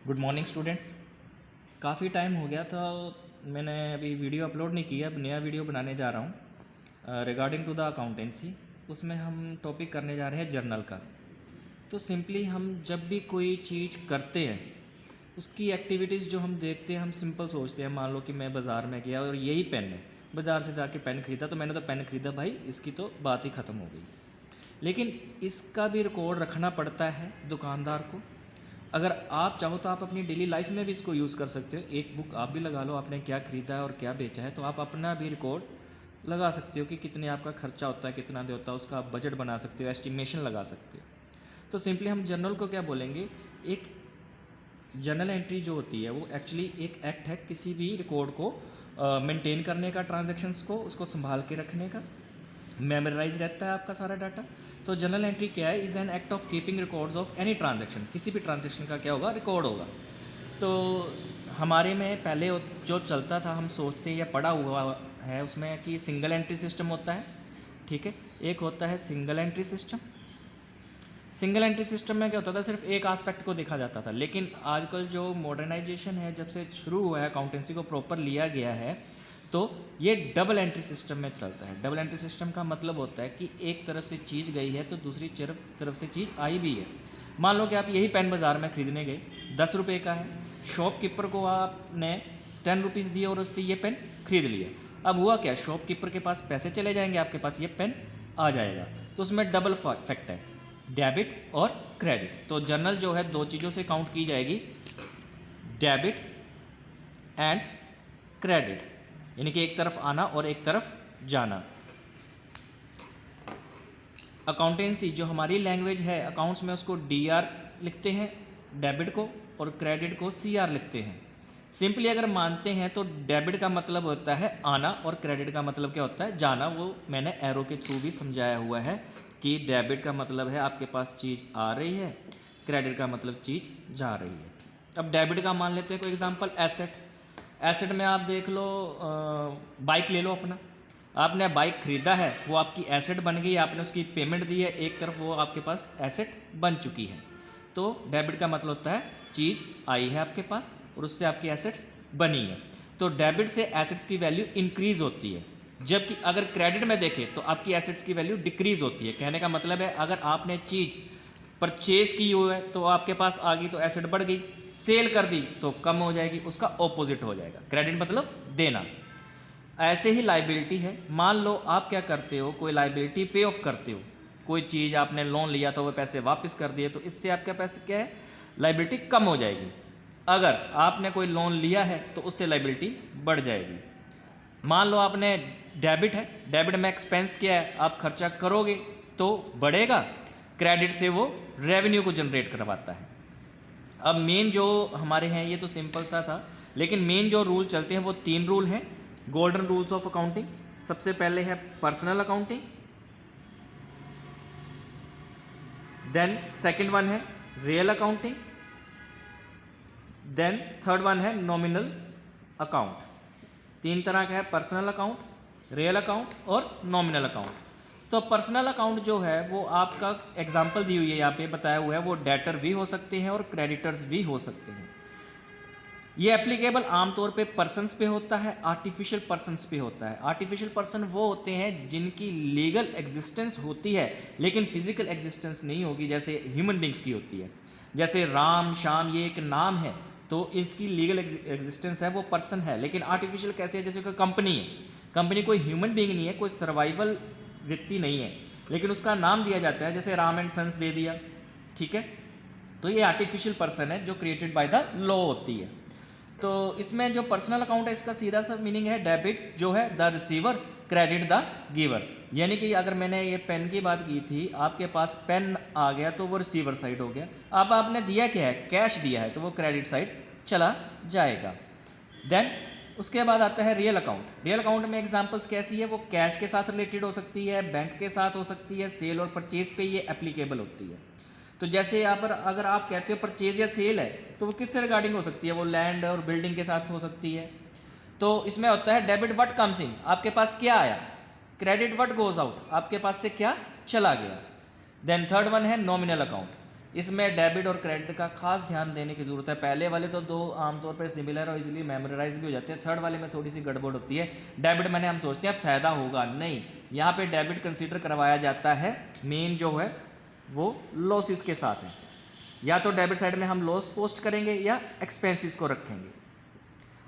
Good morning students. काफ़ी time हो गया था, मैंने अभी वीडियो अपलोड नहीं किया। अब नया वीडियो बनाने जा रहा हूँ रिगार्डिंग टू द अकाउंटेंसी। उसमें हम टॉपिक करने जा रहे हैं जर्नल का। तो सिंपली हम जब भी कोई चीज़ करते हैं उसकी एक्टिविटीज़ जो हम देखते हैं, हम सिंपल सोचते हैं। मान लो कि मैं बाज़ार में गया और यही पेन है, बाज़ार से जाके पेन ख़रीदा, तो मैंने तो पेन ख़रीदा भाई, इसकी तो बात ही ख़त्म हो गई। लेकिन इसका भी रिकॉर्ड रखना पड़ता है दुकानदार को। अगर आप चाहो तो आप अपनी डेली लाइफ में भी इसको यूज़ कर सकते हो। एक बुक आप भी लगा लो, आपने क्या ख़रीदा है और क्या बेचा है, तो आप अपना भी रिकॉर्ड लगा सकते हो कि कितने आपका खर्चा होता है, कितना दे होता है, उसका आप बजट बना सकते हो, एस्टिमेशन लगा सकते हो। तो सिंपली हम जर्नल को क्या बोलेंगे, एक जर्नल एंट्री जो होती है वो एक्चुअली एक एक्ट है किसी भी रिकॉर्ड को मेंटेन करने का, ट्रांजैक्शंस को उसको संभाल के रखने का। मेमोराइज रहता है आपका सारा डाटा। तो जर्नल एंट्री क्या है, is an act of keeping records of any transaction. किसी भी ट्रांजैक्शन का क्या होगा, रिकॉर्ड होगा। तो हमारे में पहले जो चलता था, हम सोचते या पढ़ा हुआ है उसमें कि सिंगल एंट्री सिस्टम होता है, ठीक है। एक होता है single entry system. Single entry system में क्या होता था, सिर्फ एक आस्पेक्ट को देखा जाता था। लेकिन आजकल जो मॉडर्नाइजेशन है, जब से शुरू हुआ है, अकाउंटेंसी को प्रॉपर लिया गया है, तो ये डबल एंट्री सिस्टम में चलता है। डबल एंट्री सिस्टम का मतलब होता है कि एक तरफ से चीज़ गई है तो दूसरी तरफ से चीज़ आई भी है। मान लो कि आप यही पेन बाज़ार में ख़रीदने गए, 10 रुपये का है, शॉपकीपर को आपने 10 रुपीज़ दिए और उससे ये पेन खरीद लिया। अब हुआ क्या, शॉपकीपर के पास पैसे चले जाएंगे, आपके पास ये पेन आ जाएगा। तो उसमें डबल फैक्ट है, डेबिट और क्रेडिट। तो जर्नल जो है दो चीज़ों से काउंट की जाएगी, डेबिट एंड क्रेडिट, यानी कि एक तरफ आना और एक तरफ जाना। अकाउंटेंसी जो हमारी लैंग्वेज है अकाउंट्स में, उसको डीआर लिखते हैं डेबिट को, और क्रेडिट को सीआर लिखते हैं। सिंपली अगर मानते हैं तो डेबिट का मतलब होता है आना और क्रेडिट का मतलब क्या होता है, जाना। वो मैंने एरो के थ्रू भी समझाया हुआ है कि डेबिट का मतलब है आपके पास चीज़ आ रही है, क्रेडिट का मतलब चीज़ जा रही है। अब डेबिट का मान लेते हैं कोई एग्जांपल, एसेट। एसेट में आप देख लो, बाइक ले लो अपना, आपने बाइक ख़रीदा है, वो आपकी एसेट बन गई, आपने उसकी पेमेंट दी है, एक तरफ वो आपके पास एसेट बन चुकी है। तो डेबिट का मतलब होता है चीज़ आई है आपके पास और उससे आपकी एसेट्स बनी है। तो डेबिट से एसेट्स की वैल्यू इंक्रीज़ होती है, जबकि अगर क्रेडिट में देखें तो आपकी एसेट्स की वैल्यू डिक्रीज़ होती है। कहने का मतलब है, अगर आपने चीज़ परचेज की हुई है तो आपके पास आ गई तो एसेट बढ़ गई, सेल कर दी तो कम हो जाएगी, उसका ऑपोजिट हो जाएगा। क्रेडिट मतलब देना। ऐसे ही लाइबिलिटी है। मान लो आप क्या करते हो, कोई लाइबिलिटी पे ऑफ करते हो, कोई चीज़ आपने लोन लिया तो वो पैसे वापस कर दिए, तो इससे आपके पैसे क्या है, लाइबिलिटी कम हो जाएगी। अगर आपने कोई लोन लिया है तो उससे लाइबिलिटी बढ़ जाएगी। मान लो आपने डेबिट है, डेबिट में एक्सपेंस किया है, आप खर्चा करोगे तो बढ़ेगा, क्रेडिट से वो रेवेन्यू को जनरेट करवाता है। अब मेन जो हमारे हैं, ये तो सिंपल सा था, लेकिन मेन जो रूल चलते हैं वो 3 रूल हैं, गोल्डन रूल्स ऑफ अकाउंटिंग। सबसे पहले है personal accounting, then second one है real accounting, then third one है नॉमिनल अकाउंट। 3 तरह का है, पर्सनल अकाउंट, रियल अकाउंट और नॉमिनल अकाउंट। तो पर्सनल अकाउंट जो है वो आपका एग्जांपल दी हुई है, यहाँ पे बताया हुआ है, वो डेटर भी हो सकते हैं और क्रेडिटर्स भी हो सकते हैं। ये एप्लीकेबल आमतौर पे पर्सन्स पे होता है, आर्टिफिशियल पर्सन्स पे होता है। आर्टिफिशियल पर्सन वो होते हैं जिनकी लीगल एग्जिस्टेंस होती है लेकिन फिजिकल एग्जिस्टेंस नहीं होगी, जैसे ह्यूमन बींग्स की होती है। जैसे राम श्याम, ये एक नाम है तो इसकी लीगल एग्जिस्टेंस है, वो पर्सन है। लेकिन आर्टिफिशियल कैसे है, जैसे कोई कंपनी है, कंपनी कोई ह्यूमन बींग नहीं है, कोई सर्वाइवल व्यक्ति नहीं है, लेकिन उसका नाम दिया जाता है, जैसे राम एंड सन्स दे दिया, ठीक है। तो ये आर्टिफिशियल पर्सन है जो क्रिएटेड बाय द लॉ होती है। तो इसमें जो पर्सनल अकाउंट है, इसका सीधा सा मीनिंग है डेबिट जो है the receiver, credit the giver. यानी कि अगर मैंने ये पेन की बात की थी, आपके पास पेन आ गया तो वो रिसीवर साइड हो गया। अब आपने दिया क्या है, कैश दिया है, तो वो क्रेडिट साइड चला जाएगा। देन उसके बाद आता है रियल अकाउंट। रियल अकाउंट में एग्जांपल्स कैसी है, वो कैश के साथ रिलेटेड हो सकती है, बैंक के साथ हो सकती है, सेल और परचेज पे ये एप्लीकेबल होती है। तो जैसे यहाँ पर अगर आप कहते हो परचेज या सेल है, तो वो किससे रिगार्डिंग हो सकती है, वो लैंड और बिल्डिंग के साथ हो सकती है। तो इसमें होता है डेबिट व्हाट कम्स इन, आपके पास क्या आया, क्रेडिट व्हाट गोज आउट, आपके पास से क्या चला गया। देन थर्ड वन है नॉमिनल अकाउंट। इसमें डेबिट और क्रेडिट का खास ध्यान देने की ज़रूरत है। पहले वाले तो दो आमतौर पर सिमिलर और इजीली मेमोराइज भी हो जाते हैं, थर्ड वाले में थोड़ी सी गड़बड़ होती है। डेबिट मैंने हम सोचते हैं फ़ायदा होगा, नहीं, यहाँ पे डेबिट कंसीडर करवाया जाता है मेन जो है वो लॉसेस के साथ है। या तो डेबिट साइड में हम लॉस पोस्ट करेंगे या एक्सपेंसेस को रखेंगे,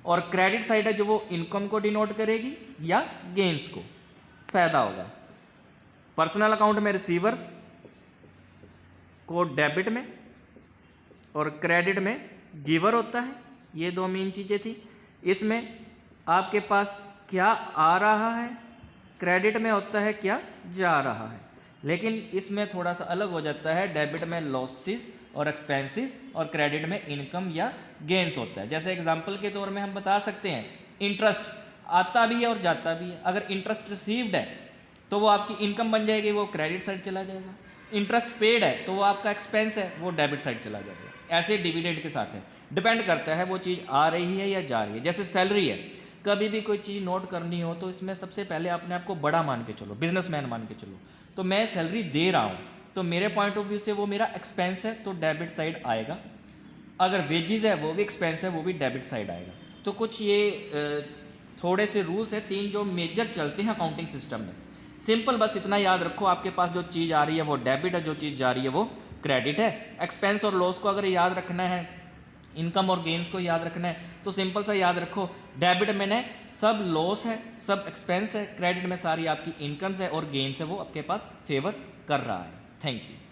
और क्रेडिट साइड है जो वो इनकम को डिनोट करेगी या गेन्स को, फ़ायदा होगा। पर्सनल अकाउंट में रिसीवर को डेबिट में और क्रेडिट में गिवर होता है, ये दो मेन चीज़ें थी। इसमें आपके पास क्या आ रहा है, क्रेडिट में होता है क्या जा रहा है, लेकिन इसमें थोड़ा सा अलग हो जाता है। डेबिट में लॉसेस और एक्सपेंसेस और क्रेडिट में इनकम या गेन्स होता है। जैसे एग्जांपल के तौर में हम बता सकते हैं, इंटरेस्ट आता भी है और जाता भी है। अगर इंटरेस्ट रिसीव्ड है तो वो आपकी इनकम बन जाएगी, वो क्रेडिट साइड चला जाएगा। इंटरेस्ट पेड है तो वो आपका एक्सपेंस है, वो डेबिट साइड चला जाएगा। ऐसे डिविडेंड के साथ है, डिपेंड करता है वो चीज़ आ रही है या जा रही है। जैसे सैलरी है, कभी भी कोई चीज़ नोट करनी हो तो इसमें सबसे पहले अपने आप को बड़ा मान के चलो, बिजनेसमैन मान के चलो। तो मैं सैलरी दे रहा हूँ तो मेरे पॉइंट ऑफ व्यू से वो मेरा एक्सपेंस है, तो डेबिट साइड आएगा। अगर वेजेस है वो भी एक्सपेंस है, वो भी डेबिट साइड आएगा। तो कुछ ये थोड़े से रूल्स हैं, 3 जो मेजर चलते हैं अकाउंटिंग सिस्टम में। सिंपल बस इतना याद रखो, आपके पास जो चीज़ आ रही है वो डेबिट है, जो चीज़ जा रही है वो क्रेडिट है। एक्सपेंस और लॉस को अगर याद रखना है, इनकम और गेन्स को याद रखना है, तो सिंपल सा याद रखो, डेबिट में ने सब लॉस है, सब एक्सपेंस है, क्रेडिट में सारी आपकी इनकम्स है और गेन्स है, वो आपके पास फेवर कर रहा है। Thank you.